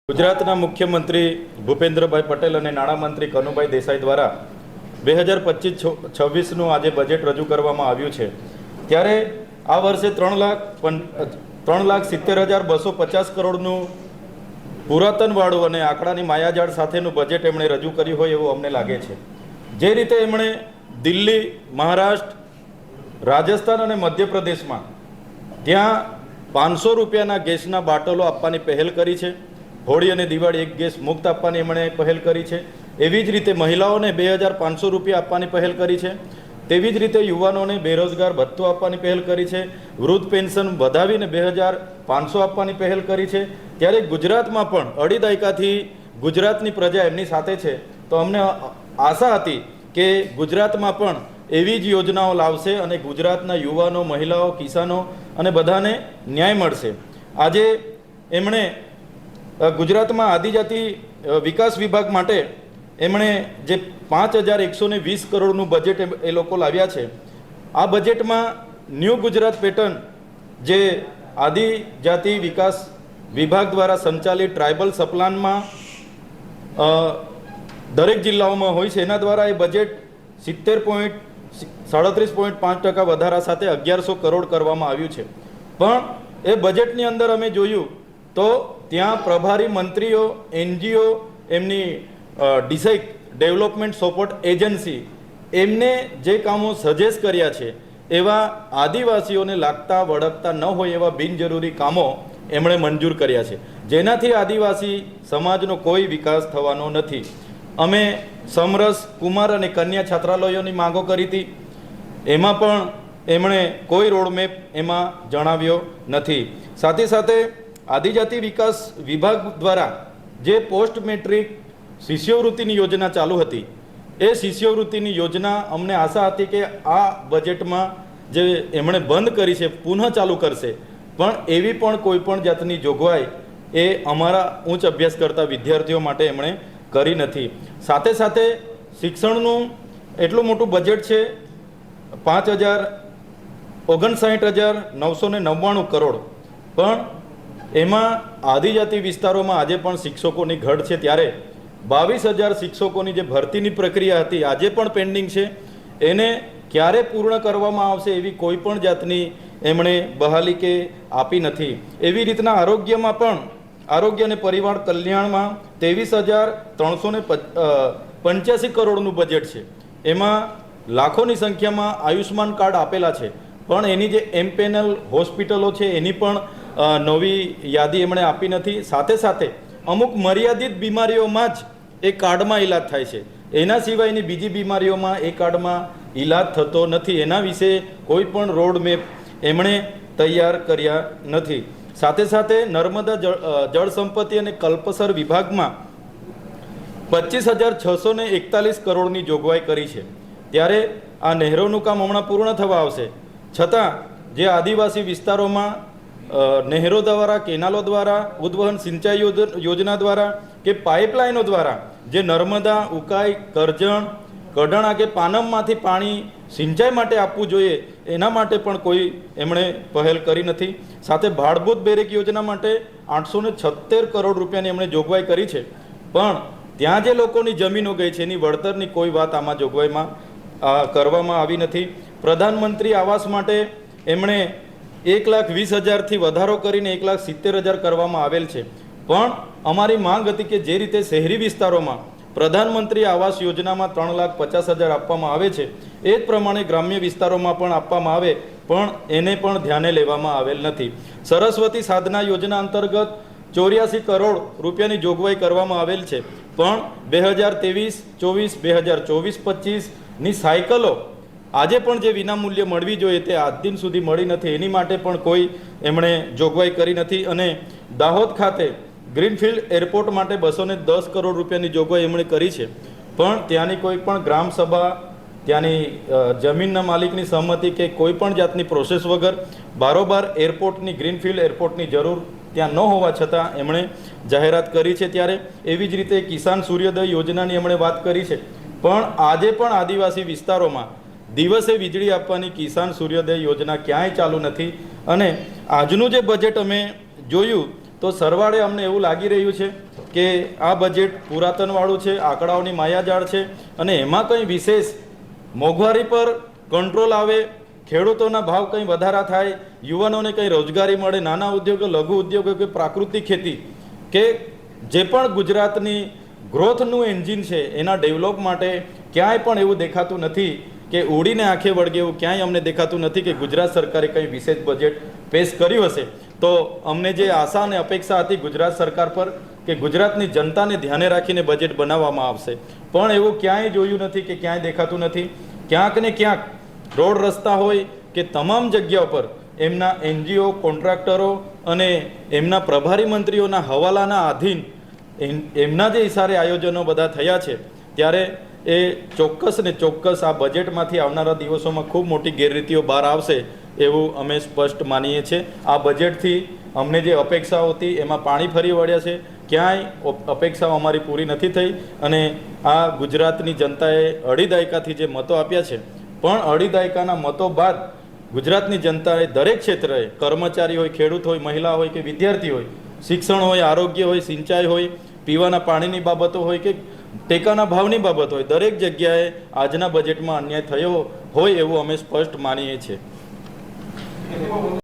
ગુજરાતના મુખ્યમંત્રી ભૂપેન્દ્રભાઈ પટેલ અને નાણામંત્રી કનુભાઈ દેસાઈ દ્વારા 2025-26નું આજે બજેટ રજૂ કરવામાં આવ્યું છે। ત્યારે આ વર્ષે 3,70,250 કરોડનું પુરાતનવાળું અને આંકડાની માયાજાળ સાથેનું બજેટ એમણે રજૂ કર્યું હોય એવું અમને લાગે છે। જે રીતે એમણે દિલ્હી, મહારાષ્ટ્ર, રાજસ્થાન અને મધ્યપ્રદેશમાં ત્યાં 500 રૂપિયાના ગેસના બાટલો આપવાની પહેલ કરી છે। હોળી અને દિવાળી એક ગેસ મુક્ત આપવાની એમણે પહેલ કરી છે। એવી જ રીતે મહિલાઓને 2,500 રૂપિયા આપવાની પહેલ કરી છે। તેવી જ રીતે યુવાનોને બેરોજગાર ભથ્થું આપવાની પહેલ કરી છે। વૃદ્ધ પેન્શન વધાવીને 2,500 આપવાની પહેલ કરી છે। ત્યારે ગુજરાતમાં પણ અઢી દાયકાથી ગુજરાતની પ્રજા એમની સાથે છે, તો અમને આશા હતી કે ગુજરાતમાં પણ એવી જ યોજનાઓ લાવશે અને ગુજરાતના યુવાનો, મહિલાઓ, કિસાનો અને બધાને ન્યાય મળશે। આજે એમણે ગુજરાતમાં આદિજાતિ વિકાસ વિભાગ માટે એમણે જે 5,120 કરોડનું બજેટ એ લોકો લાવ્યા છે। આ બજેટમાં ન્યૂ ગુજરાત પેટર્ન જે આદિજાતિ વિકાસ વિભાગ દ્વારા સંચાલિત ટ્રાઇબલ સપ્લાનમાં દરેક જિલ્લાઓમાં હોય છે, એના દ્વારા એ બજેટ 37.5% વધારા સાથે 1,100 કરોડ કરવામાં આવ્યું છે। પણ એ બજેટની અંદર અમે જોયું તો ત્યાં પ્રભારી મંત્રીઓ, NGO, એમની ડિસ્ટ્રિક્ટ ડેવલપમેન્ટ સપોર્ટ એજન્સી એમને જે કામો સજેસ્ટ કર્યા છે એવા આદિવાસીઓને લાગતા વળગતા ન હોય એવા બિનજરૂરી કામો એમણે મંજૂર કર્યા છે, જેનાથી આદિવાસી સમાજનો કોઈ વિકાસ થવાનો નથી। અમે સમરસ, કુમાર અને કન્યા છાત્રાલયોની માંગો કરી હતી, એમાં પણ એમણે કોઈ રોડમેપ એમાં જણાવ્યો નથી। સાથે સાથે આદિજાતિ વિકાસ વિભાગ દ્વારા જે પોસ્ટ મેટ્રિક શિષ્યવૃત્તિની યોજના ચાલુ હતી, એ શિષ્યવૃત્તિની યોજના અમને આશા હતી કે આ બજેટમાં જે એમણે બંધ કરી છે પુનઃ ચાલુ કરશે, પણ એવી પણ કોઈ પણ જાતની જોગવાઈ એ અમારા ઉચ્ચ અભ્યાસ કરતા વિદ્યાર્થીઓ માટે એમણે કરી નથી। સાથે સાથે શિક્ષણનું એટલું મોટું બજેટ છે, 5,59,999 કરોડ, પણ એમાં આદિજાતિ વિસ્તારોમાં આજે પણ શિક્ષકોની ઘટ છે। ત્યારે 22,000 શિક્ષકોની જે ભરતીની પ્રક્રિયા હતી આજે પણ પેન્ડિંગ છે, એને ક્યારે પૂર્ણ કરવામાં આવશે એવી કોઈ પણ જાતની એમણે બહાલી કે આપી નથી। એવી રીતના આરોગ્યમાં પણ આરોગ્ય અને પરિવાર કલ્યાણમાં 23,385 કરોડનું બજેટ છે। એમાં લાખોની સંખ્યામાં આયુષ્માન કાર્ડ આપેલા છે, પણ એની જે એમપેનલ હોસ્પિટલો છે એની પણ નવી યાદી એમણે આપી નથી। સાથે સાથે અમુક મર્યાદિત બીમારીઓમાં જ એ કાર્ડમાં ઈલાજ થાય છે, એના સિવાયની બીજી બીમારીઓમાં એ કાર્ડમાં ઈલાજ થતો નથી। એના વિશે કોઈ પણ રોડ મેપ એમણે તૈયાર કર્યા નથી। સાથે સાથે નર્મદા જળ સંપત્તિ અને કલ્પસર વિભાગમાં 25,641 કરોડની જોગવાઈ કરી છે। ત્યારે આ નહેરોનું કામ હમણાં પૂર્ણ થવા આવશે, છતાં જે આદિવાસી વિસ્તારોમાં નહેરો દ્વારા, કેનાલો દ્વારા, ઉદ્વહન સિંચાઈ યોજના દ્વારા કે પાઇપલાઇનો દ્વારા જે નર્મદા, ઉકાઈ, કરજણ, કઢણા કે પાનમમાંથી પાણી સિંચાઈ માટે આપવું જોઈએ, એના માટે પણ કોઈ એમણે પહેલ કરી નથી। સાથે ભાડભૂત બેરેક યોજના માટે 876 કરોડ રૂપિયાની એમણે જોગવાઈ કરી છે, પણ ત્યાં જે લોકોની જમીનો ગઈ છે એની વળતરની કોઈ વાત આમાં જોગવાઈમાં કરવામાં આવી નથી। પ્રધાનમંત્રી આવાસ માટે એમણે 1,20,000થી વધારો કરીને 1,70,000 કરવામાં આવેલ છે, પણ અમારી માંગ હતી કે જે રીતે શહેરી વિસ્તારોમાં પ્રધાનમંત્રી આવાસ યોજનામાં 3,50,000 આપવામાં આવે છે, એ જ પ્રમાણે ગ્રામ્ય વિસ્તારોમાં પણ આપવામાં આવે, પણ એને પણ ધ્યાને લેવામાં આવેલ નથી। સરસ્વતી સાધના યોજના અંતર્ગત 84 કરોડ રૂપિયાની જોગવાઈ કરવામાં આવેલ છે, પણ 2023-24, 2024-25ની સાયકલો આજે પણ જે વિનામૂલ્ય મળવી જોઈએ તે આજ દિન સુધી મળી નથી, એની માટે પણ કોઈ એમણે જોગવાઈ કરી નથી। અને દાહોદ ખાતે ગ્રીનફિલ્ડ એરપોર્ટ માટે 210 કરોડ રૂપિયાની જોગવાઈ એમણે કરી છે, પણ ત્યાંની કોઈ પણ ગ્રામસભા, ત્યાંની જમીનના માલિકની સહમતિ કે કોઈ પણ જાતની પ્રોસેસ વગર બારોબાર એરપોર્ટની, ગ્રીનફિલ્ડ એરપોર્ટની જરૂર ત્યાં ન હોવા છતાં એમણે જાહેરાત કરી છે। ત્યારે એવી જ રીતે કિસાન સૂર્યોદય યોજનાની એમણે વાત કરી છે, પણ આજે પણ આદિવાસી વિસ્તારોમાં દિવસે વીજળી આપવાની કિસાન સૂર્યોદય યોજના ક્યાંય ચાલુ નથી। અને આજનું જે બજેટ અમે જોયું તો સરવાળે અમને એવું લાગી રહ્યું છે કે આ બજેટ પુરાતનવાળું છે, આંકડાઓની માયાજાળ છે અને એમાં કંઈ વિશેષ મોંઘવારી પર કંટ્રોલ આવે, ખેડૂતોના ભાવ કંઈ વધારા થાય, યુવાનોને કંઈ રોજગારી મળે, નાના ઉદ્યોગો, લઘુ ઉદ્યોગો કે પ્રાકૃતિક ખેતી કે જે પણ ગુજરાતની ગ્રોથનું એન્જિન છે એના ડેવલપ માટે ક્યાંય પણ એવું દેખાતું નથી કે ઉડીને આંખે વળગે એવું ક્યાંય અમને દેખાતું નથી કે ગુજરાત સરકારે કંઈ વિશેષ બજેટ પેશ કર્યું હશે. તો અમને જે આશા અને અપેક્ષા હતી ગુજરાત સરકાર પર કે ગુજરાતની જનતાને ધ્યાને રાખીને બજેટ બનાવવામાં આવશે, પણ એવું ક્યાંય જોયું નથી કે ક્યાંય દેખાતું નથી. ક્યાંક ને ક્યાંક રોડ રસ્તા હોય કે તમામ જગ્યાઓ પર એમના એનજીઓ, કોન્ટ્રાક્ટરો અને એમના પ્રભારી મંત્રીઓના હવાલાના આધીન એમના જે ઇશારે આયોજનો બધા થયા છે, ત્યારે એ ચોક્કસ ને ચોક્કસ આ બજેટમાંથી આવનારા દિવસોમાં ખૂબ મોટી ગેરરીતિઓ બહાર આવશે એવું અમે સ્પષ્ટ માનીએ છીએ. આ બજેટથી અમને જે અપેક્ષાઓ હતી એમાં પાણી ફરી વળ્યા છે. ક્યાંય અપેક્ષાઓ અમારી પૂરી નથી થઈ અને આ ગુજરાતની જનતાએ અઢી દાયકાથી જે મતો આપ્યા છે, પણ અઢી દાયકાના મતો બાદ ગુજરાતની જનતાએ દરેક ક્ષેત્રે, કર્મચારી હોય, ખેડૂત હોય, મહિલા હોય કે વિદ્યાર્થી હોય, શિક્ષણ હોય, આરોગ્ય હોય, સિંચાઈ હોય, પીવાના પાણીની બાબતો હોય કે ટેકાના ભાવની બાબત હોય, દરેક જગ્યાએ આજના બજેટમાં અન્યાય થયો હોય એવું અમે સ્પષ્ટ માનીએ છીએ.